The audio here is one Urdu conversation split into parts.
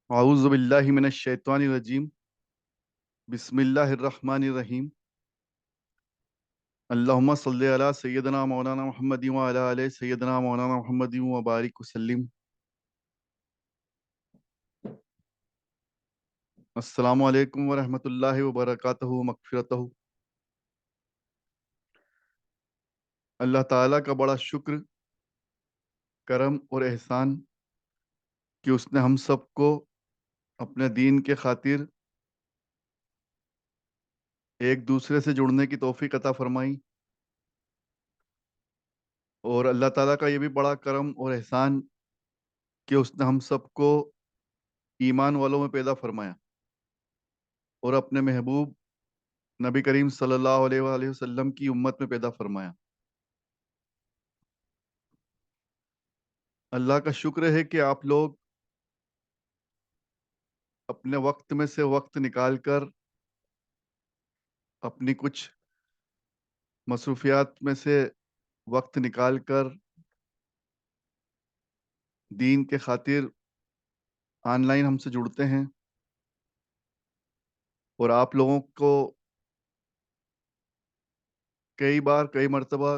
اعوذ باللہ من الشیطان الرجیم بسم اللہ الرحمن الرحیم اللہم صلی علی سیدنا مولانا محمد وعلی آلِ سیدنا مولانا محمد وبارک وسلم۔ السلام علیکم ورحمۃ اللہ وبرکاتہ مغفرتہ۔ اللہ تعالیٰ کا بڑا شکر، کرم اور احسان کہ اس نے ہم سب کو اپنے دین کے خاطر ایک دوسرے سے جڑنے کی توفیق عطا فرمائی، اور اللہ تعالیٰ کا یہ بھی بڑا کرم اور احسان کہ اس نے ہم سب کو ایمان والوں میں پیدا فرمایا اور اپنے محبوب نبی کریم صلی اللہ علیہ وآلہ وسلم کی امت میں پیدا فرمایا۔ اللہ کا شکر ہے کہ آپ لوگ اپنے وقت میں سے وقت نکال کر اپنی کچھ مصروفیات میں سے وقت نکال کر دین کے خاطر آن لائن ہم سے جڑتے ہیں، اور آپ لوگوں کو کئی مرتبہ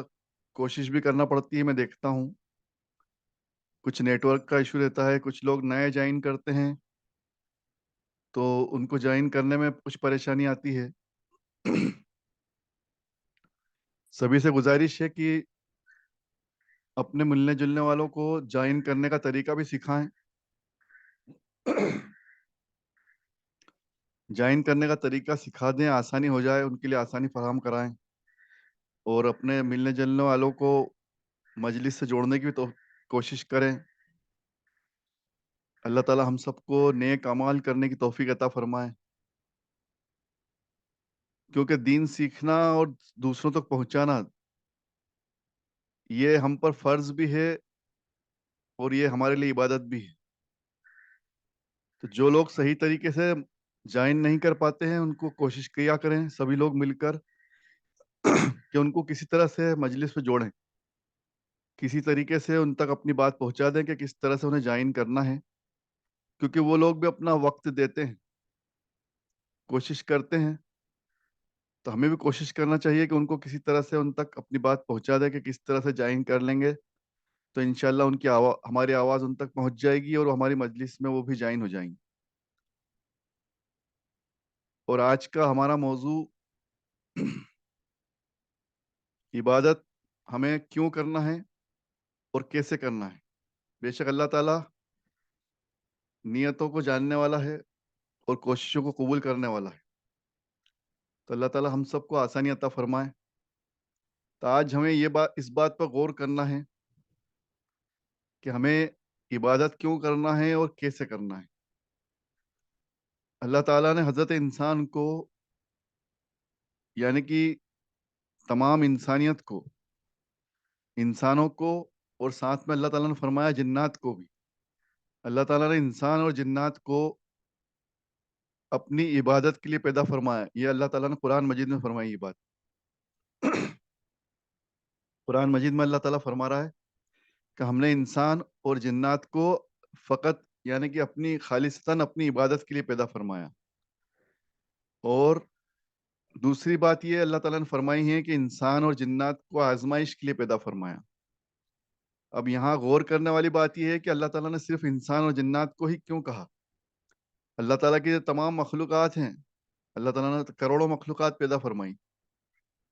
کوشش بھی کرنا پڑتی ہے۔ میں دیکھتا ہوں کچھ نیٹ ورک کا ایشو رہتا ہے، کچھ لوگ نئے جوائن کرتے ہیں تو ان کو جوائن کرنے میں کچھ پریشانی آتی ہے۔ سبھی سے گزارش ہے کہ اپنے ملنے جلنے والوں کو جوائن کرنے کا طریقہ بھی سکھائیں، جوائن کرنے کا طریقہ سکھا دیں، آسانی ہو جائے، ان کے لیے آسانی فراہم کرائیں، اور اپنے ملنے جلنے والوں کو مجلس سے جوڑنے کی بھی تو کوشش کریں۔ اللہ تعالی ہم سب کو نیک اعمال کرنے کی توفیق عطا فرمائے، کیونکہ دین سیکھنا اور دوسروں تک پہنچانا یہ ہم پر فرض بھی ہے اور یہ ہمارے لیے عبادت بھی ہے۔ تو جو لوگ صحیح طریقے سے جوائن نہیں کر پاتے ہیں ان کو کوشش کیا کریں سبھی لوگ مل کر کہ ان کو کسی طرح سے مجلس میں جوڑیں، کسی طریقے سے ان تک اپنی بات پہنچا دیں کہ کس طرح سے انہیں جوائن کرنا ہے، کیونکہ وہ لوگ بھی اپنا وقت دیتے ہیں، کوشش کرتے ہیں، تو ہمیں بھی کوشش کرنا چاہیے کہ ان کو کسی طرح سے ان تک اپنی بات پہنچا دیں کہ کس طرح سے جوائن کر لیں گے تو انشاءاللہ ان کی ہماری آواز ان تک پہنچ جائے گی اور ہماری مجلس میں وہ بھی جوائن ہو جائیں گے۔ اور آج کا ہمارا موضوع عبادت ہمیں کیوں کرنا ہے اور کیسے کرنا ہے۔ بے شک اللہ تعالیٰ نیتوں کو جاننے والا ہے اور کوششوں کو قبول کرنے والا ہے، تو اللہ تعالیٰ ہم سب کو آسانی عطا فرمائے۔ تو آج ہمیں اس بات پر غور کرنا ہے کہ ہمیں عبادت کیوں کرنا ہے اور کیسے کرنا ہے۔ اللہ تعالیٰ نے حضرت انسان کو، یعنی کہ تمام انسانیت کو، انسانوں کو، اور ساتھ میں اللہ تعالیٰ نے فرمایا جنات کو بھی، اللہ تعالیٰ نے انسان اور جنات کو اپنی عبادت کے لیے پیدا فرمایا۔ یہ اللہ تعالیٰ نے قرآن مجید میں فرمائی یہ بات۔ قرآن مجید میں اللہ تعالیٰ فرما رہا ہے کہ ہم نے انسان اور جنات کو فقط، یعنی کہ اپنی خالصتاً اپنی عبادت کے لیے پیدا فرمایا۔ اور دوسری بات یہ اللہ تعالیٰ نے فرمائی ہے کہ انسان اور جنات کو آزمائش کے لیے پیدا فرمایا۔ اب یہاں غور کرنے والی بات یہ ہے کہ اللہ تعالیٰ نے صرف انسان اور جنات کو ہی کیوں کہا؟ اللہ تعالیٰ کی جو تمام مخلوقات ہیں، اللہ تعالیٰ نے کروڑوں مخلوقات پیدا فرمائی۔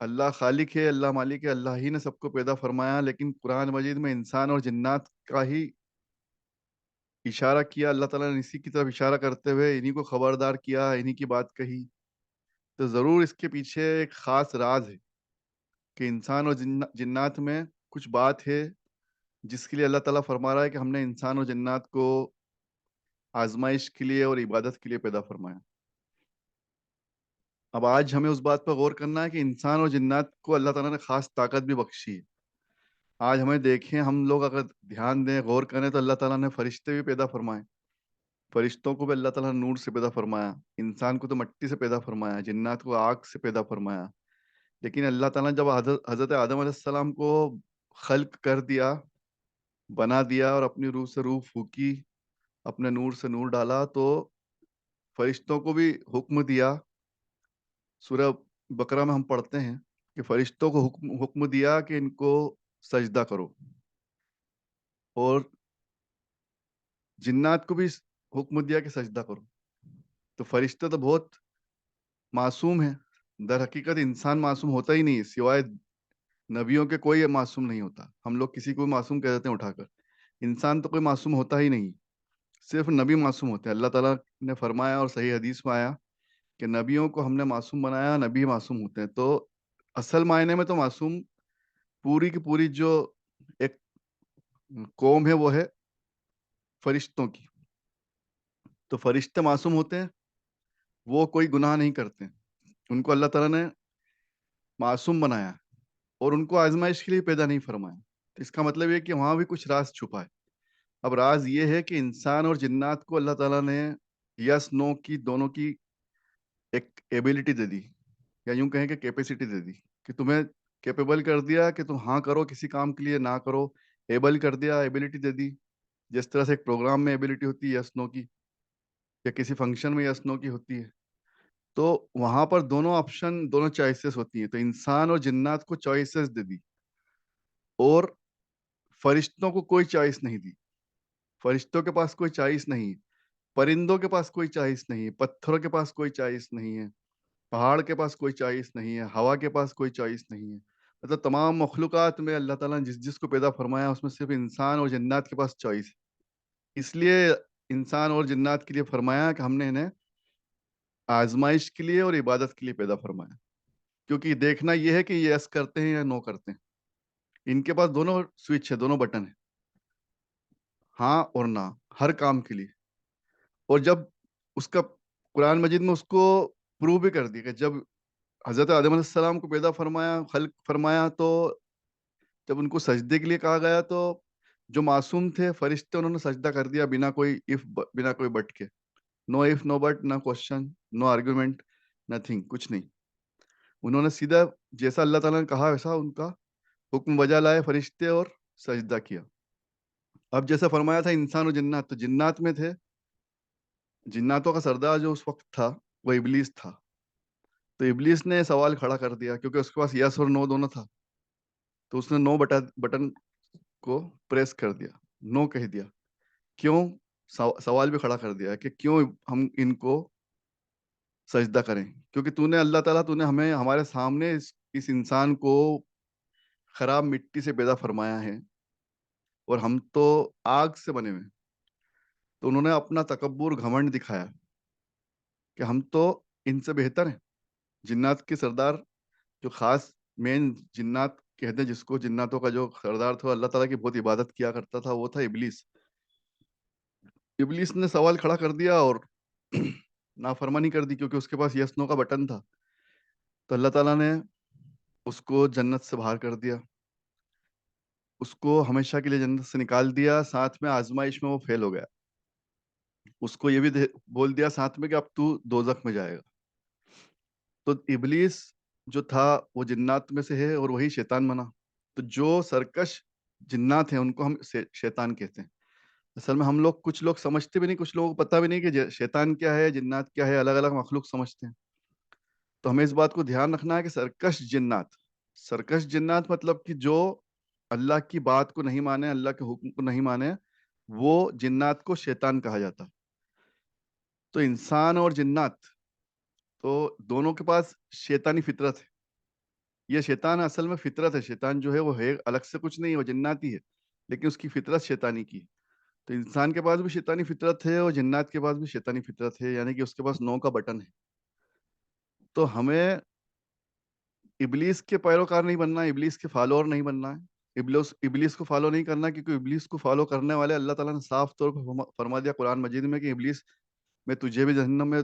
اللہ خالق ہے، اللہ مالک ہے، اللہ ہی نے سب کو پیدا فرمایا، لیکن قرآن مجید میں انسان اور جنات کا ہی اشارہ کیا۔ اللہ تعالیٰ نے اسی کی طرف اشارہ کرتے ہوئے انہی کو خبردار کیا، انہی کی بات کہی۔ تو ضرور اس کے پیچھے ایک خاص راز ہے کہ انسان اور جنات میں کچھ بات ہے جس کے لیے اللہ تعالیٰ فرما رہا ہے کہ ہم نے انسان اور جنات کو آزمائش کے لیے اور عبادت کے لیے پیدا فرمایا۔ اب آج ہمیں اس بات پر غور کرنا ہے کہ انسان اور جنات کو اللہ تعالیٰ نے خاص طاقت بھی بخشی ہے۔ آج ہمیں دیکھیں، ہم لوگ اگر دھیان دیں، غور کریں تو اللہ تعالیٰ نے فرشتے بھی پیدا فرمائے۔ فرشتوں کو بھی اللہ تعالیٰ نے نور سے پیدا فرمایا، انسان کو تو مٹی سے پیدا فرمایا، جنات کو آگ سے پیدا فرمایا۔ لیکن اللہ تعالیٰ نے جب حضرت آدم علیہ السلام کو خلق کر دیا، بنا دیا، اور اپنی روح سے روح پھونکی اپنے نور سے نور ڈالا تو فرشتوں کو بھی حکم دیا. سورہ بقرہ میں ہم پڑھتے ہیں کہ فرشتوں کو حکم دیا کہ ان کو سجدہ کرو, اور جنات کو بھی حکم دیا کہ سجدہ کرو. تو فرشتے تو بہت معصوم ہیں. در حقیقت انسان معصوم ہوتا ہی نہیں, سوائے نبیوں کے کوئی معصوم نہیں ہوتا. ہم لوگ کسی کو معصوم کہہ دیتے ہیں اٹھا کر, انسان تو کوئی معصوم ہوتا ہی نہیں, صرف نبی معصوم ہوتے ہیں. اللہ تعالیٰ نے فرمایا اور صحیح حدیث میں آیا کہ نبیوں کو ہم نے معصوم بنایا, نبی معصوم ہوتے ہیں. تو اصل معنی میں تو معصوم پوری کی پوری جو ایک قوم ہے وہ ہے فرشتوں کی. تو فرشتے معصوم ہوتے ہیں, وہ کوئی گناہ نہیں کرتے, ان کو اللہ تعالیٰ نے معصوم بنایا اور ان کو آزمائش کے لیے پیدا نہیں فرمایا. تو اس کا مطلب یہ کہ وہاں بھی کچھ راز چھپا ہے. اب راز یہ ہے کہ انسان اور جنات کو اللہ تعالیٰ نے یس نو کی دونوں کی ایک ایبلٹی دے دی, یا یوں کہیں کہ کیپیسٹی دے دی, کہ تمہیں کیپیبل کر دیا کہ تم ہاں کرو کسی کام کے لیے, نہ کرو. ایبل کر دیا, ایبلٹی دے دی. جس طرح سے ایک پروگرام میں ایبلٹی ہوتی ہے یس نو کی, یا کسی فنکشن میں یس نو کی ہوتی ہے, تو وہاں پر دونوں آپشن, دونوں چوائسیز ہوتی ہیں. تو انسان اور جنات کو چوائسیز دے دی, اور فرشتوں کو کوئی چوائس نہیں دی. فرشتوں کے پاس کوئی چوائس نہیں, پرندوں کے پاس کوئی چوائس نہیں, پتھروں کے پاس کوئی چوائس نہیں ہے, پہاڑ کے پاس کوئی چوائس نہیں ہے, ہوا کے پاس کوئی چوائس نہیں ہے. مطلب تمام مخلوقات میں اللہ تعالیٰ نے جس جس کو پیدا فرمایا اس میں صرف انسان اور جنات کے پاس چوائس ہے. اس لیے انسان اور جنات کے لیے فرمایا کہ ہم نے انہیں آزمائش کے لیے اور عبادت کے لیے پیدا فرمایا, کیونکہ دیکھنا یہ ہے کہ یہ یس کرتے ہیں یا نو کرتے ہیں. ان کے پاس دونوں سوئچ ہے, دونوں بٹن ہیں, ہاں اور نہ, ہر کام کے لیے. اور جب اس کا قرآن مجید میں اس کو پروو بھی کر دیا کہ جب حضرت آدم علیہ السلام کو پیدا فرمایا, خلق فرمایا, تو جب ان کو سجدے کے لیے کہا گیا تو جو معصوم تھے فرشتے, انہوں نے سجدہ کر دیا بنا کوئی اف, بنا کوئی بٹ کے. نو اف نو بٹ, نہ کوشچن, نو آرگومنٹ, نتھنگ, کچھ نہیں. انہوں نے سیدھا جیسا اللہ تعالیٰ نے کہا ویسا ان کا حکم بجا لائے فرشتے اور سجدہ کیا. اب جیسا فرمایا تھا انسان اور جنات, تو جنات میں تھے, جناتوں کا سردار جو اس وقت تھا وہ ابلیس تھا. تو ابلیس نے سوال کھڑا کر دیا, کیونکہ اس کے پاس یس اور نو دونوں تھا, تو اس نے نو بٹن کو پریس کر دیا, نو کہہ دیا. کیوں؟ سوال بھی کھڑا کر دیا کہ کیوں ہم ان کو سجدہ کریں, کیونکہ تو نے اللہ تعالیٰ, تو نے ہمیں ہمارے سامنے اس انسان کو خراب مٹی سے پیدا فرمایا ہے, اور ہم تو آگ سے بنے ہوئے. تو انہوں نے اپنا تکبر, گھمنڈ دکھایا کہ ہم تو ان سے بہتر ہیں. جنات کے سردار, جو خاص مین جنات کہتے ہیں جس کو, جناتوں کا جو سردار تھا, اللہ تعالیٰ کی بہت عبادت کیا کرتا تھا, وہ تھا ابلیس. ابلیس نے سوال کھڑا کر دیا اور نافرمانی کر دی, کیونکہ اس کے پاس یس نو کا بٹن تھا. تو اللہ تعالیٰ نے اس کو جنت سے باہر کر دیا, اس کو ہمیشہ کے لیے جنت سے نکال دیا. ساتھ میں آزمائش میں وہ فیل ہو گیا. اس کو یہ بھی بول دیا ساتھ میں کہ اب تو دوزخ میں جائے گا. تو ابلیس جو تھا وہ جنات میں سے ہے, اور وہی شیطان بنا. تو جو سرکش جنات ہیں ان کو ہم شیطان کہتے ہیں. اصل میں ہم لوگ, کچھ لوگ سمجھتے بھی نہیں, کچھ لوگوں کو پتہ بھی نہیں کہ شیطان کیا ہے, جنات کیا ہے, الگ الگ مخلوق سمجھتے ہیں. تو ہمیں اس بات کو دھیان رکھنا ہے کہ سرکش جنات مطلب کہ جو اللہ کی بات کو نہیں مانے, اللہ کے حکم کو نہیں مانے, وہ جنات کو شیطان کہا جاتا. تو انسان اور جنات تو دونوں کے پاس شیطانی فطرت ہے. یہ شیطان اصل میں فطرت ہے, شیطان جو ہے وہ ہے الگ سے کچھ نہیں, وہ جناتی ہے, لیکن اس کی فطرت شیطانی کی. تو انسان کے پاس بھی شیطانی فطرت ہے, اور جنات کے پاس بھی شیطانی فطرت ہے, یعنی کہ اس کے پاس نو کا بٹن ہے. تو ہمیں ابلیس کے پیروکار نہیں بننا ہے, ابلیس کے فالوور نہیں بننا ہے, ابلیس کو فالو نہیں کرنا, کیونکہ ابلیس کو فالو کرنے والے اللہ تعالیٰ نے صاف طور پر فرما دیا قرآن مجید میں کہ ابلیس, میں تجھے بھی جہنم میں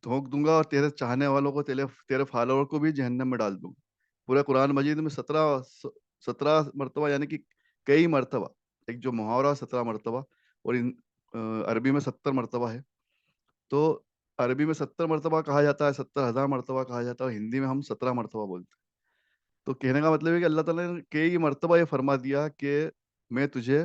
دھونک دوں گا, اور تیرے چاہنے والوں کو, تیرے فالوور کو بھی جہنم میں ڈال دوں گا. پورے قرآن مجید میں 17 مرتبہ, یعنی کہ کئی مرتبہ, ایک جو محاورہ 17 مرتبہ, اور عربی میں 70 مرتبہ ہے. تو عربی میں 70 مرتبہ کہا جاتا ہے, 70,000 مرتبہ کہا جاتا ہے, اور ہندی میں ہم 17 مرتبہ بولتے ہیں. تو کہنے کا مطلب ہے کہ اللہ تعالیٰ نے کئی مرتبہ یہ فرما دیا کہ میں تجھے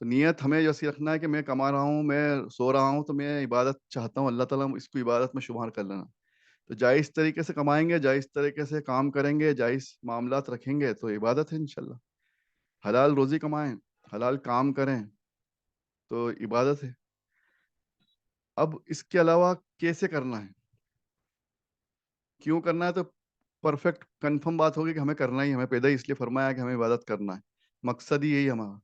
تو نیت ہمیں ایسی رکھنا ہے کہ میں کما رہا ہوں، میں سو رہا ہوں، تو میں عبادت چاہتا ہوں، اللہ تعالیٰ اس کو عبادت میں شمار کر لینا۔ تو جائز طریقے سے کمائیں گے، جائز طریقے سے کام کریں گے، جائز معاملات رکھیں گے تو عبادت ہے انشاءاللہ۔ حلال روزی کمائیں، حلال کام کریں تو عبادت ہے۔ اب اس کے علاوہ کیسے کرنا ہے، کیوں کرنا ہے، تو پرفیکٹ کنفرم بات ہوگی کہ ہمیں کرنا ہی، ہمیں پیدا ہی اس لیے فرمایا کہ ہمیں عبادت کرنا ہے، مقصد ہی یہی ہمارا۔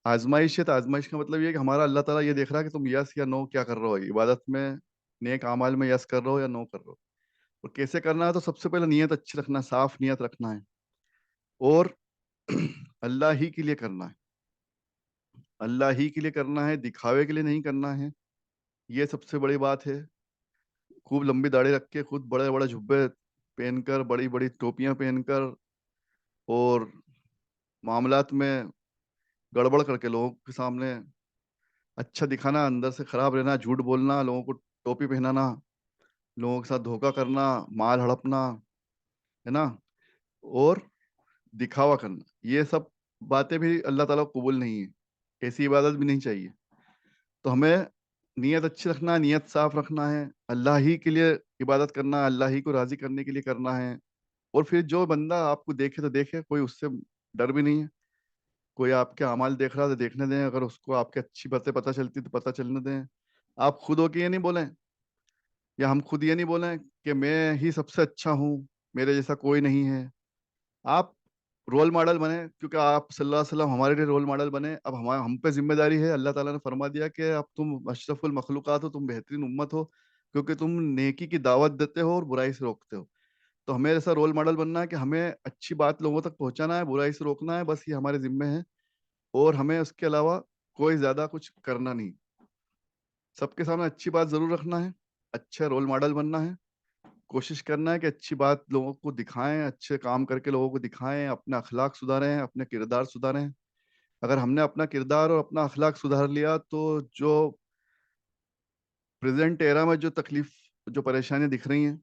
آزمائش ہے تو آزمائش کا مطلب یہ ہے کہ ہمارا اللہ تعالیٰ یہ دیکھ رہا ہے کہ تم یس یا نو کیا کر رہے ہو، عبادت میں نیک اعمال میں یس کر رہے ہو یا نو کر رہے ہو۔ اور کیسے کرنا ہے، تو سب سے پہلے نیت اچھی رکھنا ہے، صاف نیت رکھنا ہے، اور اللہ ہی کے لیے کرنا ہے، اللہ ہی کے لیے کرنا ہے، دکھاوے کے لیے نہیں کرنا ہے۔ یہ سب سے بڑی بات ہے۔ خوب لمبی داڑھی رکھ کے، خود بڑے بڑے جھبے پہن کر، بڑی بڑی ٹوپیاں پہن کر، اور معاملات میں گڑبڑ کر کے لوگوں کے سامنے اچھا دکھانا، اندر سے خراب رہنا، جھوٹ بولنا، لوگوں کو ٹوپی پہنانا، لوگوں کے ساتھ دھوکہ کرنا، مال ہڑپنا، ہے نا، اور دکھاوا کرنا، یہ سب باتیں بھی اللہ تعالیٰ کو قبول نہیں ہے، ایسی عبادت بھی نہیں چاہیے۔ تو ہمیں نیت اچھی رکھنا ہے، نیت صاف رکھنا ہے، اللہ ہی کے لیے عبادت کرنا ہے، اللہ ہی کو راضی کرنے کے لیے کرنا ہے۔ اور پھر جو بندہ آپ کو دیکھے تو دیکھے، کوئی اس سے ڈر بھی نہیں ہے، کوئی آپ کے اعمال دیکھ رہا تو دیکھنے دیں، اگر اس کو آپ کی اچھی باتیں پتہ چلتی تو پتہ چلنے دیں۔ آپ خود ہو کے یہ نہیں بولیں، یا ہم خود یہ نہیں بولیں کہ میں ہی سب سے اچھا ہوں، میرے جیسا کوئی نہیں ہے۔ آپ رول ماڈل بنے، کیونکہ آپ صلی اللہ علیہ وسلم ہمارے لیے رول ماڈل بنے۔ اب ہم پہ ذمہ داری ہے، اللہ تعالیٰ نے فرما دیا کہ اب تم اشرف المخلوقات ہو، تم بہترین امت ہو، کیونکہ تم نیکی کی دعوت دیتے ہو اور برائی سے روکتے ہو۔ تو ہمیں ایسا رول ماڈل بننا ہے کہ ہمیں اچھی بات لوگوں تک پہنچانا ہے، برائی سے روکنا ہے، بس یہ ہمارے ذمے ہے، اور ہمیں اس کے علاوہ کوئی زیادہ کچھ کرنا نہیں۔ سب کے سامنے اچھی بات ضرور رکھنا ہے، اچھا رول ماڈل بننا ہے، کوشش کرنا ہے کہ اچھی بات لوگوں کو دکھائیں، اچھے کام کر کے لوگوں کو دکھائیں، اپنا اخلاق سدھاریں، اپنے کردار سدھاریں۔ اگر ہم نے اپنا کردار اور اپنا اخلاق سدھار لیا تو جو پریزنٹ ایرا میں جو تکلیف، جو پریشانیاں دکھ رہی ہیں،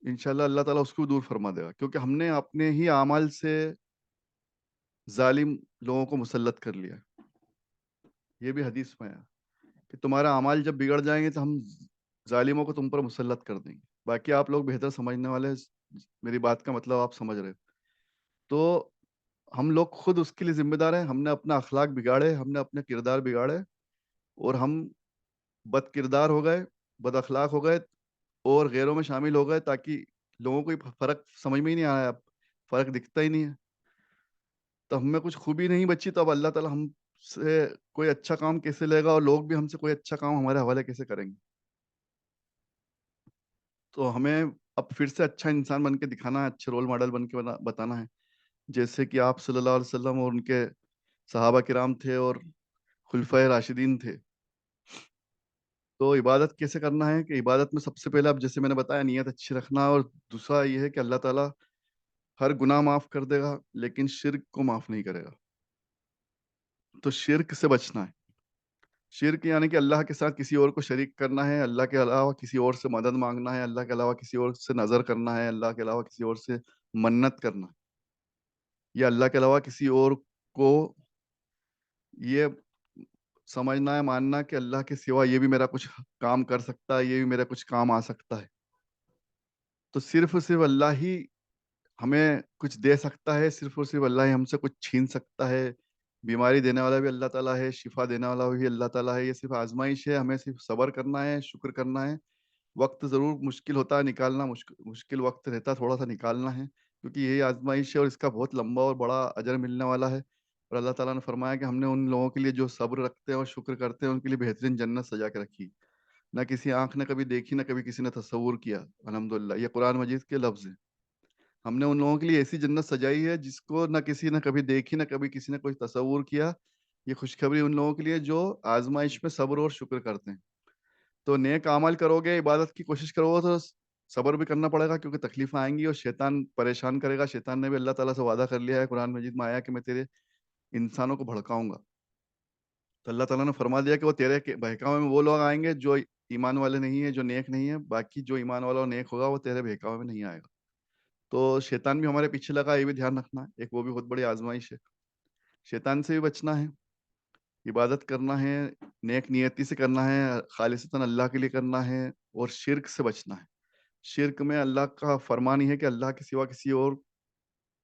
انشاءاللہ اللہ تعالیٰ اس کو دور فرما دے گا، کیونکہ ہم نے اپنے ہی اعمال سے ظالم لوگوں کو مسلط کر لیا۔ یہ بھی حدیث میں ہے کہ تمہارا اعمال جب بگڑ جائیں گے تو ہم ظالموں کو تم پر مسلط کر دیں گے۔ باقی آپ لوگ بہتر سمجھنے والے ہیں، میری بات کا مطلب آپ سمجھ رہے ہو۔ تو ہم لوگ خود اس کے لیے ذمہ دار ہیں، ہم نے اپنا اخلاق بگاڑے، ہم نے اپنے کردار بگاڑے، اور ہم بد کردار ہو گئے، بد اخلاق ہو گئے، اور غیروں میں شامل ہو گئے، تاکہ لوگوں کو فرق سمجھ میں ہی نہیں آیا، اب فرق دکھتا ہی نہیں ہے۔ تو ہم میں کچھ خوبی نہیں بچی، تو اب اللہ تعالیٰ ہم سے کوئی اچھا کام کیسے لے گا، اور لوگ بھی ہم سے کوئی اچھا کام ہمارے حوالے کیسے کریں گے۔ تو ہمیں اب پھر سے اچھا انسان بن کے دکھانا ہے، اچھے رول ماڈل بن کے بتانا ہے، جیسے کہ آپ صلی اللہ علیہ وسلم اور ان کے صحابہ کرام تھے اور خلفائے راشدین تھے۔ تو عبادت کیسے کرنا ہے، کہ عبادت میں سب سے پہلے اب جیسے میں نے بتایا نیت اچھی رکھنا، اور دوسرا یہ ہے کہ اللہ تعالیٰ ہر گناہ معاف کر دے گا، لیکن شرک کو معاف نہیں کرے گا۔ تو شرک سے بچنا ہے۔ شرک یعنی کہ اللہ کے ساتھ کسی اور کو شریک کرنا ہے، اللہ کے علاوہ کسی اور سے مدد مانگنا ہے، اللہ کے علاوہ کسی اور سے نظر کرنا ہے، اللہ کے علاوہ کسی اور سے منت کرنا ہے، یا اللہ کے علاوہ کسی اور کو یہ سمجھنا ہے، ماننا کہ اللہ کے سوا یہ بھی میرا کچھ کام کر سکتا ہے، یہ بھی میرا کچھ کام آ سکتا ہے۔ تو صرف اور صرف اللہ ہی ہمیں کچھ دے سکتا ہے، صرف اور صرف اللہ ہی ہم سے کچھ چھین سکتا ہے۔ بیماری دینے والا بھی اللہ تعالیٰ ہے، شفا دینے والا بھی اللہ تعالیٰ ہے۔ یہ صرف آزمائش ہے، ہمیں صرف صبر کرنا ہے، شکر کرنا ہے۔ وقت ضرور مشکل ہوتا ہے نکالنا، مشکل وقت رہتا ہے، تھوڑا سا نکالنا ہے، کیونکہ یہی آزمائش ہے اور اس کا بہت لمبا اور بڑا اجر ملنے والا ہے۔ اور اللہ تعالیٰ نے فرمایا کہ ہم نے ان لوگوں کے لیے جو صبر رکھتے ہیں اور شکر کرتے ہیں، ان کے لیے بہترین جنت سجا کے رکھی، نہ کسی آنکھ نے کبھی دیکھی، نہ کبھی کسی نے تصور کیا۔ الحمدللہ، یہ قرآن مجید کے لفظ ہیں۔ ہم نے ان لوگوں کے لیے ایسی جنت سجائی ہے جس کو نہ کسی نے کبھی دیکھی، نہ کبھی کسی نے کوئی تصور کیا۔ یہ خوشخبری ان لوگوں کے لیے جو آزمائش میں صبر اور شکر کرتے ہیں۔ تو نیک اعمال کرو گے، عبادت کی کوشش کرو گے، تو صبر بھی کرنا پڑے گا، کیونکہ تکلیفیں آئیں گی اور شیطان پریشان کرے گا۔ شیطان نے بھی اللہ تعالیٰ سے وعدہ کر لیا ہے، قرآن مجید میں آیا کہ میں تیرے انسانوں کو بھڑکاؤں گا۔ تو اللہ تعالیٰ نے فرما دیا کہ وہ تیرے بہکاوے میں وہ لوگ آئیں گے جو ایمان والے نہیں ہیں، جو نیک نہیں ہیں، باقی جو ایمان والا اور نیک ہوگا وہ تیرے بہکاوے میں نہیں آئے گا۔ تو شیطان بھی ہمارے پیچھے لگا، یہ بھی دھیان رکھنا ہے، ایک وہ بھی بہت بڑی آزمائش ہے، شیطان سے بھی بچنا ہے۔ عبادت کرنا ہے، نیک نیتی سے کرنا ہے، خالصتاً اللہ کے لیے کرنا ہے، اور شرک سے بچنا ہے۔ شرک میں اللہ کا فرمان ہی ہے کہ اللہ کے سوا کسی اور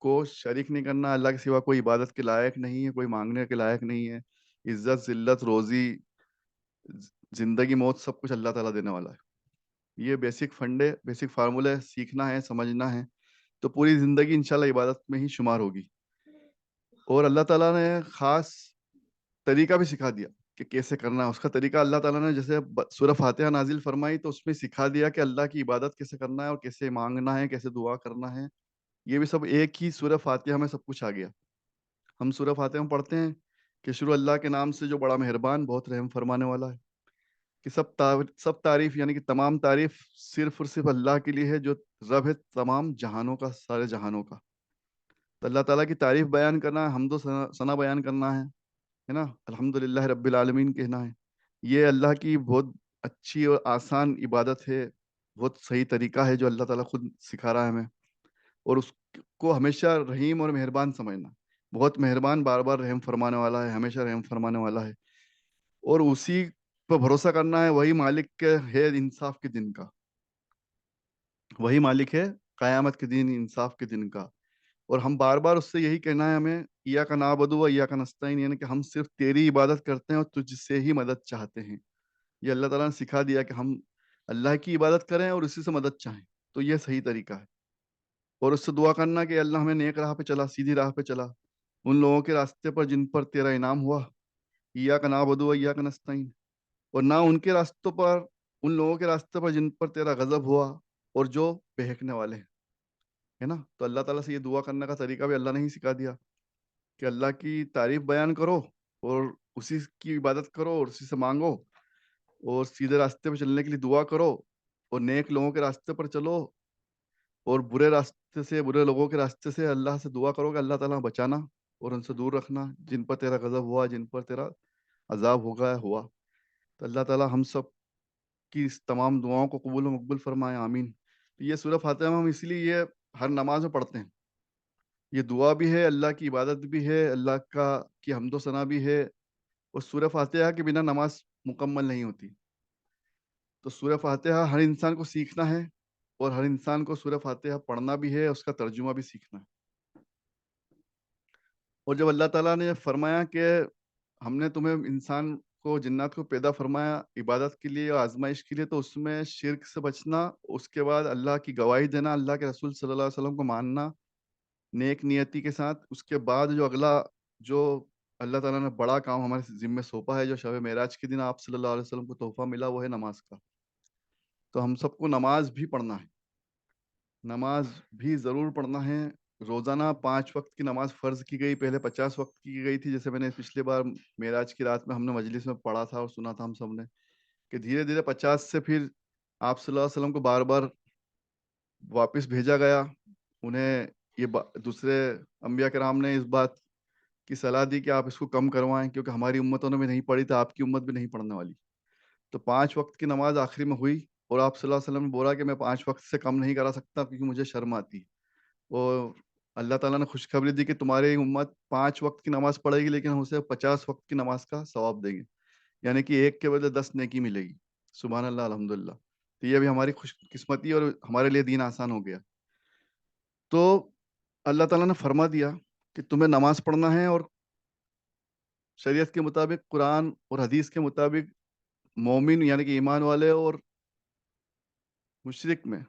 کو شریک نہیں کرنا، اللہ کے سوا کوئی عبادت کے لائق نہیں ہے، کوئی مانگنے کے لائق نہیں ہے۔ عزت، ذلت، روزی، زندگی، موت، سب کچھ اللہ تعالیٰ دینے والا ہے۔ یہ بیسک فنڈ ہے، بیسک فارمولہ ہے، سیکھنا ہے، سمجھنا ہے، تو پوری زندگی انشاءاللہ عبادت میں ہی شمار ہوگی۔ اور اللہ تعالیٰ نے خاص طریقہ بھی سکھا دیا کہ کیسے کرنا ہے۔ اس کا طریقہ اللہ تعالیٰ نے جیسے سورہ فاتحہ نازل فرمائی تو اس میں سکھا دیا کہ اللہ کی عبادت کیسے کرنا ہے اور کیسے مانگنا ہے، کیسے دعا کرنا ہے۔ یہ بھی سب ایک ہی سورہ فاتحہ میں سب کچھ آ گیا۔ ہم سورہ فاتحہ میں پڑھتے ہیں کہ شروع اللہ کے نام سے جو بڑا مہربان، بہت رحم فرمانے والا ہے، کہ سب تعریف یعنی کہ تمام تعریف صرف اور صرف اللہ کے لیے ہے جو رب ہے تمام جہانوں کا، سارے جہانوں کا۔ تو اللہ تعالیٰ کی تعریف بیان کرنا ہے، حمد و ثنا بیان کرنا ہے نا، الحمدللہ رب العالمین کہنا ہے۔ یہ اللہ کی بہت اچھی اور آسان عبادت ہے، بہت صحیح طریقہ ہے جو اللہ تعالیٰ خود سکھا رہا ہے ہمیں، اور اس کو ہمیشہ رحیم اور مہربان سمجھنا۔ بہت مہربان، بار بار رحم فرمانے والا ہے، ہمیشہ رحم فرمانے والا ہے، اور اسی پہ بھروسہ کرنا ہے۔ وہی مالک کے ہے انصاف کے دن کا، وہی مالک ہے قیامت کے دن، انصاف کے دن کا۔ اور ہم بار بار اس سے یہی کہنا ہے ہمیں، ایاک نعبد و ایاک نستعین، یعنی کہ ہم صرف تیری عبادت کرتے ہیں اور تجھ سے ہی مدد چاہتے ہیں۔ یہ اللہ تعالیٰ نے سکھا دیا کہ ہم اللہ کی عبادت کریں اور اسی سے مدد چاہیں، تو یہ صحیح طریقہ ہے۔ اور اس سے دعا کرنا کہ اللہ ہمیں نیک راہ پہ چلا، سیدھی راہ پہ چلا، ان لوگوں کے راستے پر جن پر تیرا انعام ہوا، ایاک نعبد و ایاک نستعین، اور نہ ان کے راستوں پر، ان لوگوں کے راستے پر جن پر تیرا غضب ہوا اور جو بہکنے والے ہیں، ہے نا۔ تو اللہ تعالیٰ سے یہ دعا کرنے کا طریقہ بھی اللہ نے ہی سکھا دیا کہ اللہ کی تعریف بیان کرو اور اسی کی عبادت کرو اور اسی سے مانگو، اور سیدھے راستے پہ چلنے کے لیے دعا کرو، اور نیک لوگوں کے راستے پر چلو، اور برے راستے سے، برے لوگوں کے راستے سے اللہ سے دعا کرو کہ اللہ تعالیٰ بچانا اور ان سے دور رکھنا جن پر تیرا غضب ہوا، جن پر تیرا عذاب ہوگا ہوا۔ تو اللہ تعالیٰ ہم سب کی اس تمام دعاؤں کو قبول و مقبول فرمائے، آمین۔ تو یہ سورہ فاتحہ میں ہم اسی لیے یہ ہر نماز میں پڑھتے ہیں۔ یہ دعا بھی ہے، اللہ کی عبادت بھی ہے، اللہ کی حمد و ثنا بھی ہے، اور سورہ فاتحہ کے بنا نماز مکمل نہیں ہوتی۔ تو سورہ فاتحہ ہر انسان کو سیکھنا ہے، اور ہر انسان کو سورہ فاتحہ پڑھنا بھی ہے، اس کا ترجمہ بھی سیکھنا ہے۔ اور جب اللہ تعالیٰ نے فرمایا کہ ہم نے تمہیں انسان کو، جنات کو پیدا فرمایا عبادت کے لیے اور آزمائش کے لیے، تو اس میں شرک سے بچنا، اس کے بعد اللہ کی گواہی دینا، اللہ کے رسول صلی اللہ علیہ وسلم کو ماننا نیک نیتی کے ساتھ۔ اس کے بعد جو اگلا، جو اللہ تعالیٰ نے بڑا کام ہمارے ذمہ سونپا ہے، جو شب معراج کے دن آپ صلی اللہ علیہ وسلم کو تحفہ ملا، وہ ہے نماز کا۔ تو ہم سب کو نماز بھی پڑھنا ہے، نماز بھی ضرور پڑھنا ہے۔ روزانہ 5 وقت کی نماز فرض کی گئی، پہلے 50 وقت کی گئی تھی، جیسے میں نے پچھلی بار معراج کی رات میں ہم نے مجلس میں پڑھا تھا اور سنا تھا ہم سب نے، کہ دھیرے دھیرے 50 سے پھر آپ صلی اللہ علیہ وسلم کو بار بار واپس بھیجا گیا۔ انہیں یہ دوسرے انبیاء کرام نے اس بات کی صلاح دی کہ آپ اس کو کم کروائیں، کیونکہ ہماری امتوں نے بھی نہیں پڑھی، تو آپ کی امت بھی نہیں پڑھنے والی۔ تو 5 وقت کی نماز آخری میں ہوئی، اور آپ صلی اللہ علیہ وسلم نے بولا کہ میں 5 وقت سے کم نہیں کرا سکتا کیونکہ مجھے شرم آتی ہے۔ اور اللہ تعالیٰ نے خوشخبری دی کہ تمہاری امت 5 وقت کی نماز پڑھے گی، لیکن ہم اسے 50 وقت کی نماز کا ثواب دیں گے، یعنی کہ ایک کے بدلے 10 نیکی ملے گی۔ سبحان اللہ، الحمدللہ۔ تو یہ بھی ہماری خوش قسمتی اور ہمارے لیے دین آسان ہو گیا۔ تو اللہ تعالیٰ نے فرما دیا کہ تمہیں نماز پڑھنا ہے، اور شریعت کے مطابق، قرآن اور حدیث کے مطابق، مومن یعنی کہ ایمان والے اور مشرک میں،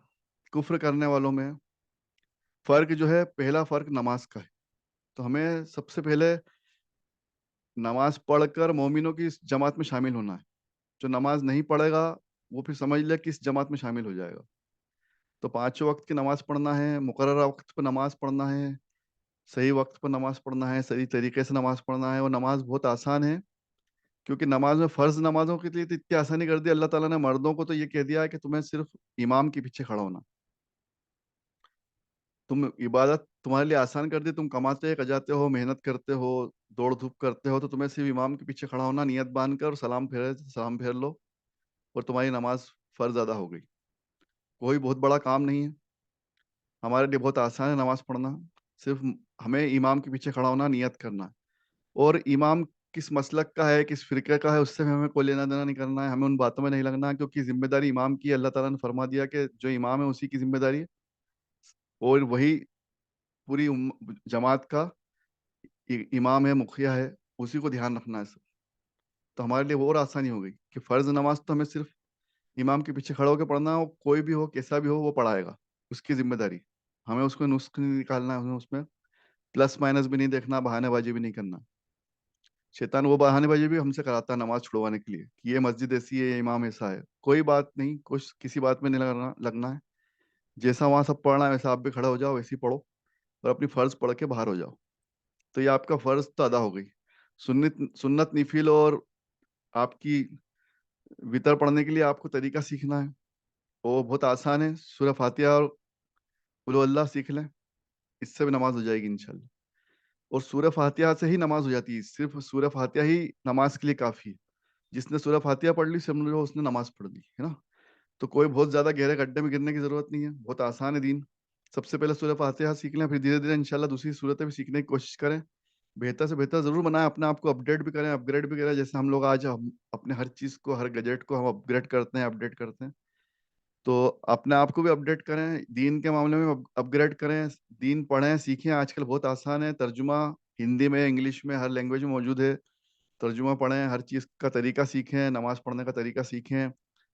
کفر کرنے والوں میں فرق جو ہے، پہلا فرق نماز کا ہے۔ تو ہمیں سب سے پہلے نماز پڑھ کر مومنوں کی اس جماعت میں شامل ہونا ہے۔ جو نماز نہیں پڑھے گا وہ پھر سمجھ لے کس جماعت میں شامل ہو جائے گا۔ تو 5 وقت کی نماز پڑھنا ہے، مقررہ وقت پہ نماز پڑھنا ہے، صحیح وقت پر نماز پڑھنا ہے، صحیح طریقے سے نماز پڑھنا ہے۔ اور نماز بہت آسان ہے، کیونکہ نماز میں فرض نمازوں کے لیے تو اتنی آسانی کر دی اللہ تعالیٰ نے، مردوں کو تو یہ کہہ دیا ہے کہ تمہیں صرف امام کے پیچھے کھڑا ہونا، تم عبادت تمہارے لیے آسان کر دی، تم کماتے کجاتے ہو، محنت کرتے ہو، دوڑ دھوپ کرتے ہو، تو تمہیں صرف امام کے پیچھے کھڑا ہونا، نیت باندھ کر سلام پھیرے سلام پھیر لو، اور تمہاری نماز فرض ادا ہو گئی۔ کوئی بہت بڑا کام نہیں ہے، ہمارے لیے بہت آسان ہے نماز پڑھنا، صرف ہمیں امام کے پیچھے کھڑا ہونا، نیت کرنا، اور امام کس مسلک کا ہے، کس فرقے کا ہے، اس سے ہمیں کوئی لینا دینا نہیں کرنا ہے، ہمیں ان باتوں میں نہیں لگنا ہے، کیونکہ ذمہ داری امام کی ہے۔ اللہ تعالیٰ نے فرما دیا کہ جو امام ہے اسی کی ذمہ داری ہے، اور وہی پوری جماعت کا امام ہے، مکھیا ہے، اسی کو دھیان رکھنا ہے سب۔ تو ہمارے لیے وہ اور آسانی ہو گئی کہ فرض نماز تو ہمیں صرف امام کے پیچھے کھڑا ہو کے پڑھنا ہے، کوئی بھی ہو، کیسا بھی ہو، وہ پڑھائے گا، اس کی ذمہ داری۔ ہمیں اس کو نسخ نہیں نکالنا ہے، ہمیں اس میں پلس مائنس بھی نہیں دیکھنا، بہانے بازی بھی نہیں کرنا۔ شیطان وہ بہانے بازی بھی ہم سے کراتا ہے نماز چھڑوانے کے لیے کہ یہ مسجد ایسی ہے، یہ امام ایسا ہے۔ کوئی بات نہیں، کسی بات میں نہیں لگنا ہے، جیسا وہاں سب پڑھنا ہے ویسا آپ بھی کھڑا ہو جاؤ، ویسے ہی پڑھو اور اپنی فرض پڑھ کے باہر ہو جاؤ۔ تو یہ آپ کا فرض تو ادا ہو گئی۔ سنت نفل اور آپ کی وطر پڑھنے کے لیے آپ کو طریقہ سیکھنا ہے، وہ بہت آسان ہے۔ سورہ فاتحہ اور قل هو اللہ سیکھ لیں، اس سے بھی نماز ہو جائے گی انشاءاللہ۔ اور سورہ فاتحہ سے ہی نماز ہو جاتی ہے، صرف سورہ فاتحہ ہی نماز کے لیے کافی ہے۔ جس نے سورہ فاتحہ پڑھ لی سمجھو اس نے نماز پڑھ لی ہے نا۔ تو کوئی بہت زیادہ گہرے گڈھے میں گرنے کی ضرورت نہیں ہے، بہت آسان ہے دین۔ سب سے پہلے سورہ فاتحہ سیکھ لیں، پھر دھیرے دھیرے انشاءاللہ دوسری صورتیں بھی سیکھنے کی کوشش کریں۔ بہتر سے بہتر ضرور بنائیں، اپنے آپ کو اپڈیٹ بھی کریں، اپ گریڈ بھی کریں۔ جیسے ہم لوگ آج ہم اپنے ہر چیز کو، ہر گیجٹ کو ہم اپ گریڈ کرتے ہیں، اپڈیٹ کرتے ہیں، تو اپنے آپ کو بھی اپڈیٹ کریں، دین کے معاملے میں اپ گریڈ کریں، دین پڑھیں، سیکھیں۔ آج کل بہت آسان ہے، ترجمہ ہندی میں، انگلش میں، ہر لینگویج میں موجود ہے۔ ترجمہ پڑھیں، ہر چیز کا طریقہ سیکھیں، نماز پڑھنے کا طریقہ سیکھیں،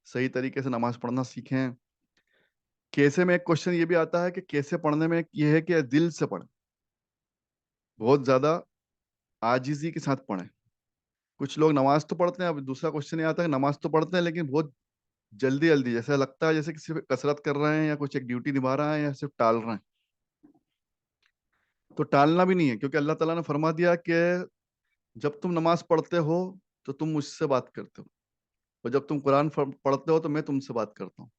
صحیح طریقے سے نماز پڑھنا سیکھیں۔ کیسے میں ایک کوشچن یہ بھی آتا ہے کہ کیسے پڑھنے میں یہ ہے کہ دل سے پڑھیں، بہت زیادہ عاجزی کے ساتھ پڑھیں۔ کچھ لوگ نماز تو پڑھتے ہیں، اب دوسرا کوشچن یہ آتا ہے کہ نماز تو پڑھتے ہیں لیکن بہت جلدی جلدی، جیسے لگتا ہے جیسے کہ صرف کسرت کر رہے ہیں یا کچھ ایک ڈیوٹی نبھا رہے ہیں یا صرف ٹال رہے ہیں۔ تو ٹالنا بھی نہیں ہے، کیونکہ اللہ تعالیٰ نے فرما دیا کہ جب تم نماز پڑھتے ہو تو تم مجھ سے بات کرتے ہو، اور جب تم قرآن پڑھتے ہو تو میں تم سے بات کرتا ہوں۔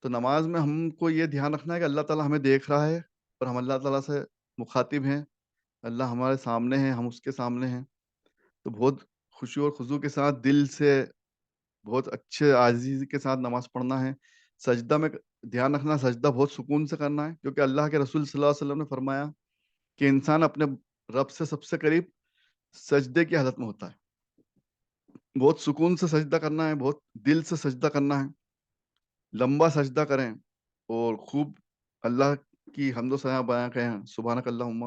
تو نماز میں ہم کو یہ دھیان رکھنا ہے کہ اللہ تعالیٰ ہمیں دیکھ رہا ہے اور ہم اللہ تعالیٰ سے مخاطب ہیں، اللہ ہمارے سامنے ہیں، ہم اس کے سامنے ہیں۔ تو بہت خشوع اور خضوع کے ساتھ، دل سے، بہت اچھے عاجزی کے ساتھ نماز پڑھنا ہے۔ سجدہ میں دھیان رکھنا، سجدہ بہت سکون سے کرنا ہے، کیونکہ اللہ کے رسول صلی اللہ علیہ وسلم نے فرمایا کہ انسان اپنے رب سے سب سے قریب سجدے کی حالت میں ہوتا ہے۔ بہت سکون سے سجدہ کرنا ہے، بہت دل سے سجدہ کرنا ہے، لمبا سجدہ کریں اور خوب اللہ کی حمد و ثنا بیان کریں، سبحانک اللہم۔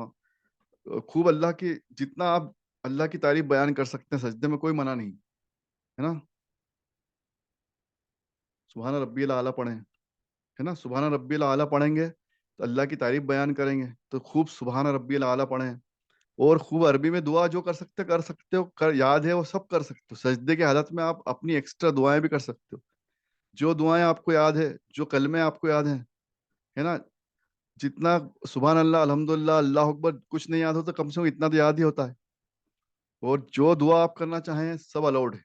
خوب اللہ کی، جتنا آپ اللہ کی تعریف بیان کر سکتے ہیں سجدے میں، کوئی منع نہیں ہے نا۔ سبحان ربی الاعلیٰ پڑھیں، ہے نا، سبحان ربی الاعلیٰ پڑھیں گے تو اللہ کی تعریف بیان کریں گے، تو خوب سبحان ربی الاعلیٰ پڑھیں، اور خوب عربی میں دعا جو کر سکتے ہو، یاد ہے وہ سب کر سکتے ہو۔ سجدے کی حالت میں آپ اپنی ایکسٹرا دعائیں بھی کر سکتے ہو، جو دعائیں آپ کو یاد ہے، جو کلمے آپ کو یاد ہیں، ہے نا۔ جتنا سبحان اللہ، الحمدللہ، اللہ اکبر کچھ نہیں یاد ہوتا، کم سے کم اتنا تو یاد ہی ہوتا ہے۔ اور جو دعا آپ کرنا چاہیں سب الاؤڈ ہے،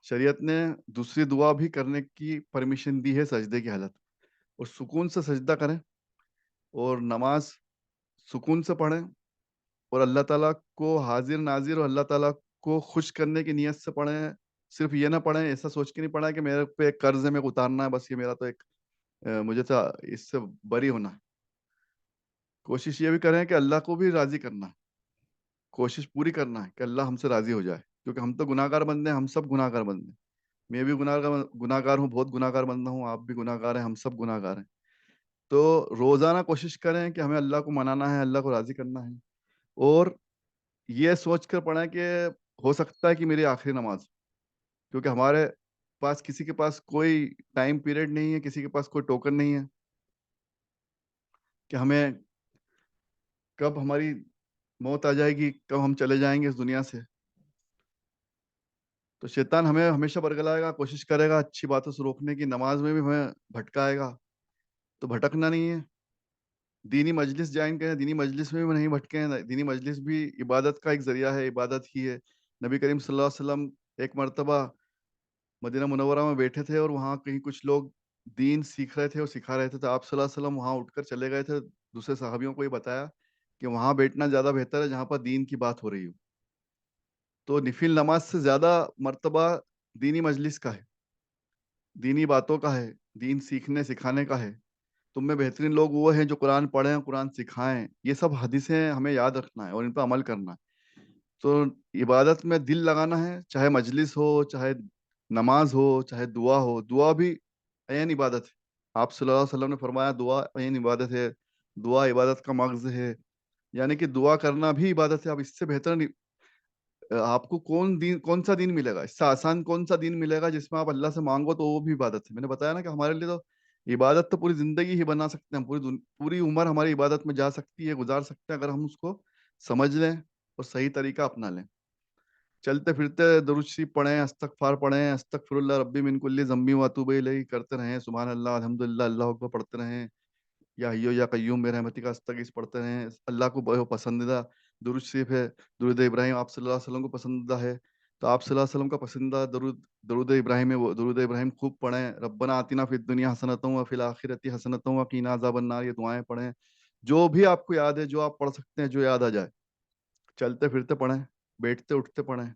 شریعت نے دوسری دعا بھی کرنے کی پرمیشن دی ہے سجدے کی حالت۔ اور سکون سے سجدہ کریں اور نماز سکون سے پڑھیں، اور اللہ تعالیٰ کو حاضر ناظر اور اللہ تعالیٰ کو خوش کرنے کی نیت سے پڑھیں۔ صرف یہ نہ پڑھیں، ایسا سوچ کے نہیں پڑھیں کہ میرے پہ ایک قرض ہے، میں اتارنا ہے، بس یہ میرا تو ایک مجھے تو اس سے بری ہونا ہے۔ کوشش یہ بھی کریں کہ اللہ کو بھی راضی کرنا ہے، کوشش پوری کرنا ہے کہ اللہ ہم سے راضی ہو جائے، کیونکہ ہم تو گناہ گار بندے ہیں، ہم سب گناہ گار بندے ہیں۔ میں بھی گناہ گار ہوں، بہت گناہ گار بندہ ہوں، آپ بھی گناہ گار ہیں، ہم سب گناہ گار ہیں۔ تو روزانہ کوشش کریں کہ ہمیں اللہ کو منانا ہے، اللہ کو راضی کرنا ہے، اور یہ سوچ کر پڑھیں کہ ہو سکتا ہے کہ میری آخری نماز، کیونکہ ہمارے پاس کسی کے پاس کوئی ٹائم پیریڈ نہیں ہے، کسی کے پاس کوئی ٹوکن نہیں ہے کہ ہمیں کب ہماری موت آ جائے گی، کب ہم چلے جائیں گے اس دنیا سے۔ تو شیطان ہمیں ہمیشہ برگلائے گا، کوشش کرے گا اچھی باتوں سے روکنے کی، نماز میں بھی ہمیں بھٹکائے گا۔ تو بھٹکنا نہیں ہے، دینی مجلس جوائن کریں، دینی مجلس میں بھی نہیں بھٹکیں، دینی مجلس بھی عبادت کا ایک ذریعہ ہے، عبادت ہی ہے۔ نبی کریم صلی اللہ علیہ وسلم ایک مرتبہ مدینہ منورہ میں بیٹھے تھے، اور وہاں کہیں کچھ لوگ دین سیکھ رہے تھے اور سکھا رہے تھے، تو آپ صلی اللہ علیہ وسلم وہاں اٹھ کر چلے گئے تھے، دوسرے صحابیوں کو یہ بتایا کہ وہاں بیٹھنا زیادہ بہتر ہے جہاں پر دین کی بات ہو رہی ہو۔ تو نفل نماز سے زیادہ مرتبہ دینی مجلس کا ہے، دینی باتوں کا ہے، دین سیکھنے سکھانے کا ہے۔ تم میں بہترین لوگ وہ ہیں جو قرآن پڑھیں، قرآن سکھائیں۔ یہ سب حدیثیں ہمیں یاد رکھنا ہے اور ان پہ عمل کرنا ہے۔ تو عبادت میں دل لگانا ہے، چاہے مجلس ہو، چاہے نماز ہو، چاہے دعا ہو. دعا بھی عین عبادت ہے. آپ صلی اللہ علیہ وسلم نے فرمایا دعا عین عبادت ہے، دعا عبادت کا مغز ہے. یعنی کہ دعا کرنا بھی عبادت ہے. اب اس سے بہتر آپ کو کون سا دین ملے گا؟ اس سے آسان کون سا دین ملے گا جس میں آپ اللہ سے مانگو تو وہ بھی عبادت ہے؟ میں نے بتایا نا کہ ہمارے لیے تو عبادت تو پوری زندگی ہی بنا سکتے ہیں، پوری عمر ہماری عبادت میں جا سکتی ہے، گزار سکتے ہیں، اگر ہم اس کو سمجھ لیں اور صحیح طریقہ اپنا لیں. چلتے پھرتے درود شریف پڑھیں، استغفار پڑھیں، استغفر اللہ ربی من کل ذنب واتوب الیہ کرتے رہیں، سبحان اللہ الحمدللہ اللہ اکبر پڑھتے رہیں، یا حیو یا قیوم برحمتک استغیث پڑھتے رہیں. اللہ کو بہت پسندیدہ درود شریف ہے درود ابراہیم. آپ صلی اللہ علیہ وسلم کو پسندیدہ ہے، تو آپ صلی اللہ علیہ وسلم کا پسندیدہ درود ابراہیم ہے. وہ درود ابراہیم خوب پڑھیں. ربنا آتنا فی الدنیا حسنۃ وفی الآخرۃ حسنۃ وقنا عذاب النار، یہ دعائیں پڑھیں. جو بھی آپ کو یاد ہے، جو آپ پڑھ سکتے ہیں، جو یاد آ جائے، چلتے پھرتے پڑھیں، بیٹھتے اٹھتے پڑھیں.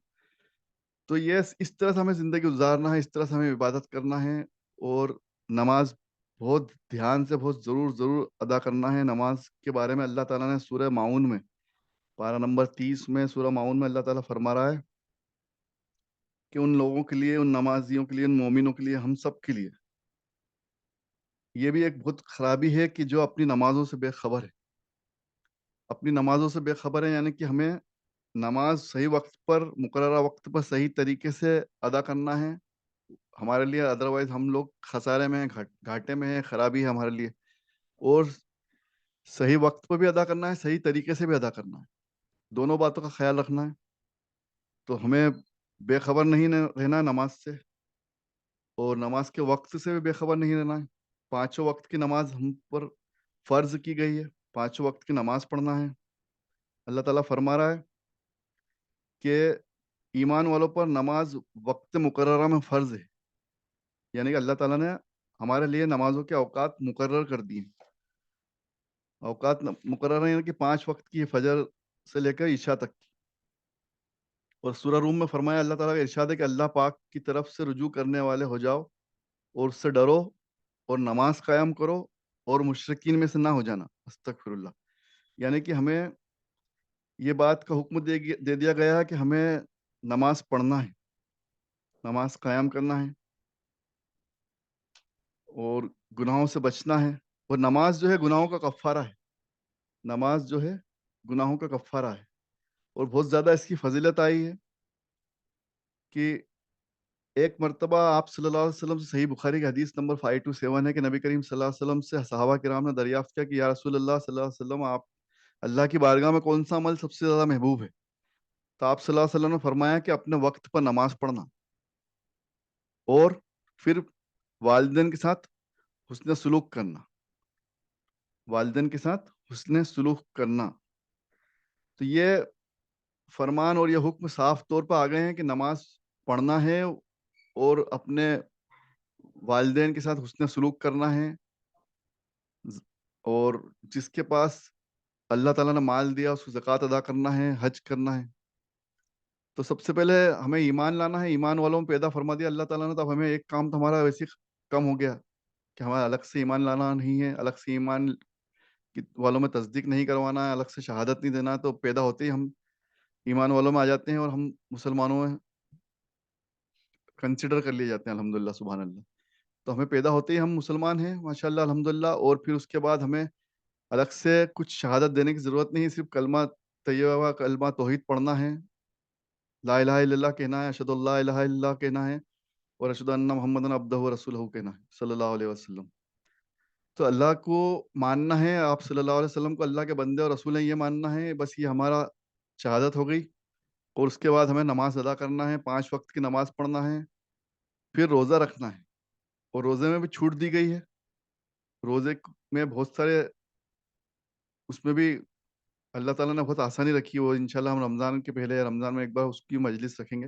تو یہ اس طرح سے ہمیں زندگی گزارنا ہے، اس طرح سے ہمیں عبادت کرنا ہے. اور نماز بہت دھیان سے، بہت ضرور ادا کرنا ہے. نماز کے بارے میں اللہ تعالیٰ نے سورہ ماؤن میں پارہ نمبر 30 میں، سورہ ماؤن میں اللہ تعالیٰ فرما رہا ہے کہ ان لوگوں کے لیے، ان نمازیوں کے لیے، ان مومنوں کے لیے، ہم سب کے لیے یہ بھی ایک بہت خرابی ہے کہ جو اپنی نمازوں سے بے خبر ہے. اپنی نمازوں سے بے خبر ہے یعنی کہ ہمیں نماز صحیح وقت پر، مقررہ وقت پر صحیح طریقے سے ادا کرنا ہے ہمارے لیے. ادروائز ہم لوگ خسارے میں ہیں، گھاٹے میں ہیں، خرابی ہے ہمارے لیے. اور صحیح وقت پر بھی ادا کرنا ہے، صحیح طریقے سے بھی ادا کرنا ہے. دونوں باتوں کا خیال رکھنا ہے. تو ہمیں بے خبر نہیں رہنا نماز سے، اور نماز کے وقت سے بھی بے خبر نہیں رہنا ہے. 5 وقت کی نماز ہم پر فرض کی گئی ہے، 5 وقت کی نماز پڑھنا ہے. اللہ تعالیٰ فرما رہا ہے کہ ایمان والوں پر نماز وقت مقررہ میں فرض ہے. یعنی کہ اللہ تعالیٰ نے ہمارے لیے نمازوں کے اوقات مقرر کر دیے. اوقات مقرر ہیں یعنی کہ 5 وقت کی، فجر سے لے کر عشاء تک کی. اور سورہ روم میں فرمایا اللہ تعالیٰ کا ارشاد ہے کہ اللہ پاک کی طرف سے رجوع کرنے والے ہو جاؤ اور اس سے ڈرو اور نماز قائم کرو اور مشرکین میں سے نہ ہو جانا. استغفر اللہ. یعنی کہ ہمیں یہ بات کا حکم دے دیا گیا ہے کہ ہمیں نماز پڑھنا ہے، نماز قائم کرنا ہے، اور گناہوں سے بچنا ہے. اور نماز جو ہے گناہوں کا کفارہ ہے. نماز جو ہے گناہوں کا کفارہ ہے. اور بہت زیادہ اس کی فضیلت آئی ہے کہ ایک مرتبہ آپ صلی اللہ علیہ وسلم سے، صحیح بخاری کی حدیث نمبر 527 ہے کہ نبی کریم صلی اللہ علیہ وسلم سے صحابہ کرام نے دریافت کیا کہ یا رسول اللہ صلی اللہ علیہ وسلم، آپ اللہ کی بارگاہ میں کون سا عمل سب سے زیادہ محبوب ہے؟ تو آپ صلی اللہ علیہ وسلم نے فرمایا کہ اپنے وقت پر نماز پڑھنا، اور پھر والدین کے ساتھ حسن سلوک کرنا. والدین کے ساتھ حسن سلوک کرنا. تو یہ فرمان اور یہ حکم صاف طور پر آ گئے ہیں کہ نماز پڑھنا ہے اور اپنے والدین کے ساتھ حسن سلوک کرنا ہے. اور جس کے پاس اللہ تعالیٰ نے مال دیا اس کو زکوٰۃ ادا کرنا ہے، حج کرنا ہے. تو سب سے پہلے ہمیں ایمان لانا ہے. ایمان والوں میں پیدا فرما دیا اللہ تعالیٰ نے، تو ہمیں ایک کام تو ہمارا ویسے کم ہو گیا کہ ہمارا الگ سے ایمان لانا نہیں ہے، الگ سے ایمان والوں میں تصدیق نہیں کروانا ہے، الگ سے شہادت نہیں دینا. تو پیدا ہوتے ہی ہم ایمان والوں میں آ جاتے ہیں اور ہم مسلمانوں میں کنسیڈر کر لیے جاتے ہیں. الحمدللہ، سبحان اللہ. تو ہمیں پیدا ہوتے ہی ہم مسلمان ہیں، ماشاء اللہ الحمدللہ. اور پھر اس کے بعد ہمیں الگ سے کچھ شہادت دینے کی ضرورت نہیں ہے، صرف کلمہ طیبہ، کلمہ توحید پڑھنا ہے، لا الہ الا اللہ کہنا ہے، اشہد اللہ الہ الا اللہ کہنا ہے، اور اشہد ان محمد عبدہ و رسولہ کہنا ہے صلی اللہ علیہ وسلم. تو اللہ کو ماننا ہے، آپ صلی اللہ علیہ وسلم کو اللہ کے بندے اور رسول ہیں یہ ماننا ہے، بس یہ ہمارا شہادت ہو گئی. اور اس کے بعد ہمیں نماز ادا کرنا ہے، 5 وقت کی نماز پڑھنا ہے، پھر روزہ رکھنا ہے. اور روزے میں بھی چھوٹ دی گئی ہے. روزے میں بہت سارے، اس میں بھی اللہ تعالیٰ نے بہت آسانی رکھی ہے. وہ انشاءاللہ ہم رمضان کے پہلے یا رمضان میں ایک بار اس کی مجلس رکھیں گے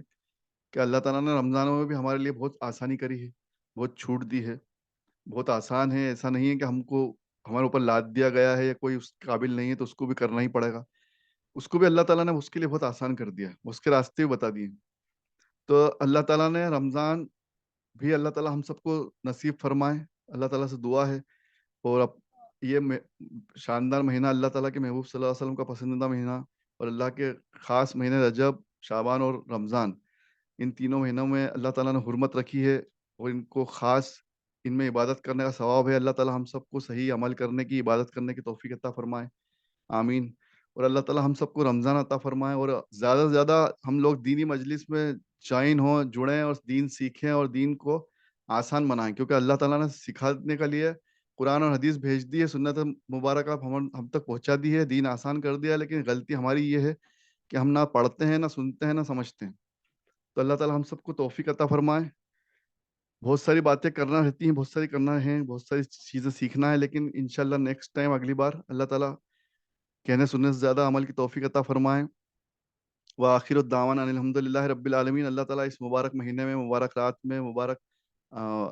کہ اللہ تعالیٰ نے رمضانوں میں بھی ہمارے لیے بہت آسانی کری ہے، بہت چھوٹ دی ہے، بہت آسان ہے. ایسا نہیں ہے کہ ہم کو ہمارے اوپر لاد دیا گیا ہے یا کوئی اس قابل نہیں ہے تو اس کو بھی کرنا ہی پڑے گا. اس کو بھی اللہ تعالیٰ نے اس کے لیے بہت آسان کر دیا ہے، اس کے راستے بھی بتا دیے. تو اللہ تعالیٰ نے رمضان بھی اللہ تعالیٰ ہم سب کو نصیب فرمائے. اللہ تعالیٰ سے دعا ہے. اور اب یہ شاندار مہینہ اللہ تعالیٰ کے محبوب صلی اللہ علیہ وسلم کا پسندیدہ مہینہ اور اللہ کے خاص مہینے رجب، شعبان اور رمضان، ان تینوں مہینوں میں اللہ تعالیٰ نے حرمت رکھی ہے اور ان کو خاص ان میں عبادت کرنے کا ثواب ہے۔ اللہ تعالیٰ ہم سب کو صحیح عمل کرنے کی، عبادت کرنے کی توفیق عطا فرمائے، آمین۔ اور اللہ تعالیٰ ہم سب کو رمضان عطا فرمائے اور زیادہ سے زیادہ ہم لوگ دینی مجلس میں جوائن ہوں، جڑیں اور دین سیکھیں اور دین کو آسان بنائیں، کیونکہ اللہ تعالیٰ نے سکھانے کے لیے قرآن اور حدیث بھیج دی ہے، سنت مبارکہ ہم تک پہنچا دی ہے، دین آسان کر دیا ہے، لیکن غلطی ہماری یہ ہے کہ ہم نہ پڑھتے ہیں، نہ سنتے ہیں، نہ سمجھتے ہیں۔ تو اللہ تعالیٰ ہم سب کو توفیق عطا فرمائے۔ بہت ساری باتیں کرنا رہتی ہیں، بہت ساری کرنا ہے، بہت ساری چیزیں سیکھنا ہے، لیکن انشاءاللہ نیکسٹ ٹائم اگلی بار اللہ تعالیٰ کہنے سننے سے زیادہ عمل کی توفیق عطا فرمائے۔ وآخر الدعوانا ان الحمد للہ رب العالمین۔ اللہ تعالیٰ اس مبارک مہینے میں، مبارک رات میں، مبارک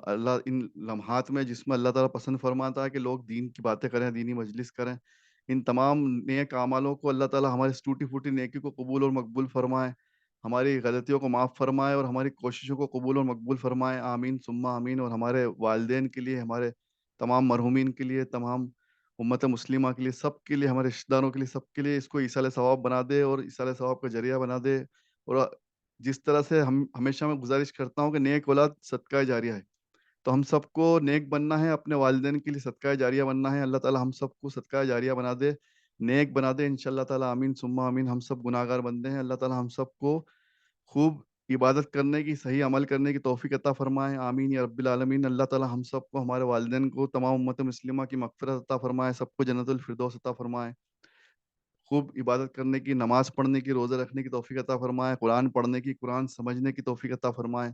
اللہ ان لمحات میں جس میں اللہ تعالیٰ پسند فرماتا ہے کہ لوگ دین کی باتیں کریں، دینی مجلس کریں، ان تمام نیک اعمالوں کو اللہ تعالیٰ ہماری اس ٹوٹی پھوٹی نیکی کو قبول اور مقبول فرمائے، ہماری غلطیوں کو معاف فرمائے اور ہماری کوششوں کو قبول اور مقبول فرمائے، آمین ثم آمین۔ اور ہمارے والدین کے لیے، ہمارے تمام مرحومین کے لیے، تمام امت مسلمہ کے لیے، سب کے لیے، ہمارے رشتہ داروں کے لیے، سب کے لیے اس کو ایصال ثواب بنا دے اور ایصال ثواب کا ذریعہ بنا دے۔ اور جس طرح سے ہمیشہ میں گزارش کرتا ہوں کہ نیک اولاد صدقہ جاریہ ہے، تو ہم سب کو نیک بننا ہے، اپنے والدین کے لیے صدقہ جاریہ بننا ہے۔ اللہ تعالیٰ ہم سب کو صدقہ جاریہ بنا دے، نیک بنا دے انشاءاللہ تعالیٰ، آمین ثم آمین۔ ہم سب گناہگار بندے ہیں، اللہ تعالیٰ ہم سب کو خوب عبادت کرنے کی، صحیح عمل کرنے کی توفیق عطا فرمائے، آمین یا رب العالمین۔ اللہ تعالیٰ ہم سب کو، ہمارے والدین کو، تمام امت مسلمہ کی مغفرت عطا فرمائے، سب کو جنت الفردوس عطا فرمائے، خوب عبادت کرنے کی، نماز پڑھنے کی، روزہ رکھنے کی توفیق عطا فرمائے، قرآن پڑھنے کی، قرآن سمجھنے کی توفیق عطا فرمائے،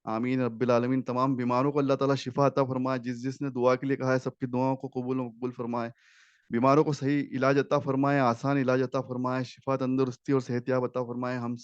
آمین رب العالمین۔ تمام بیماروں کو اللہ تعالیٰ شفا عطا فرمائے، جس جس نے دعا کے لیے کہا ہے سب کی دعاؤں کو قبول و مقبول فرمائے، بیماروں کو صحیح علاج عطا فرمائے، آسان علاج عطا فرمائے، شفا تندرستی اور صحت یاب عطا فرمائے۔ ہم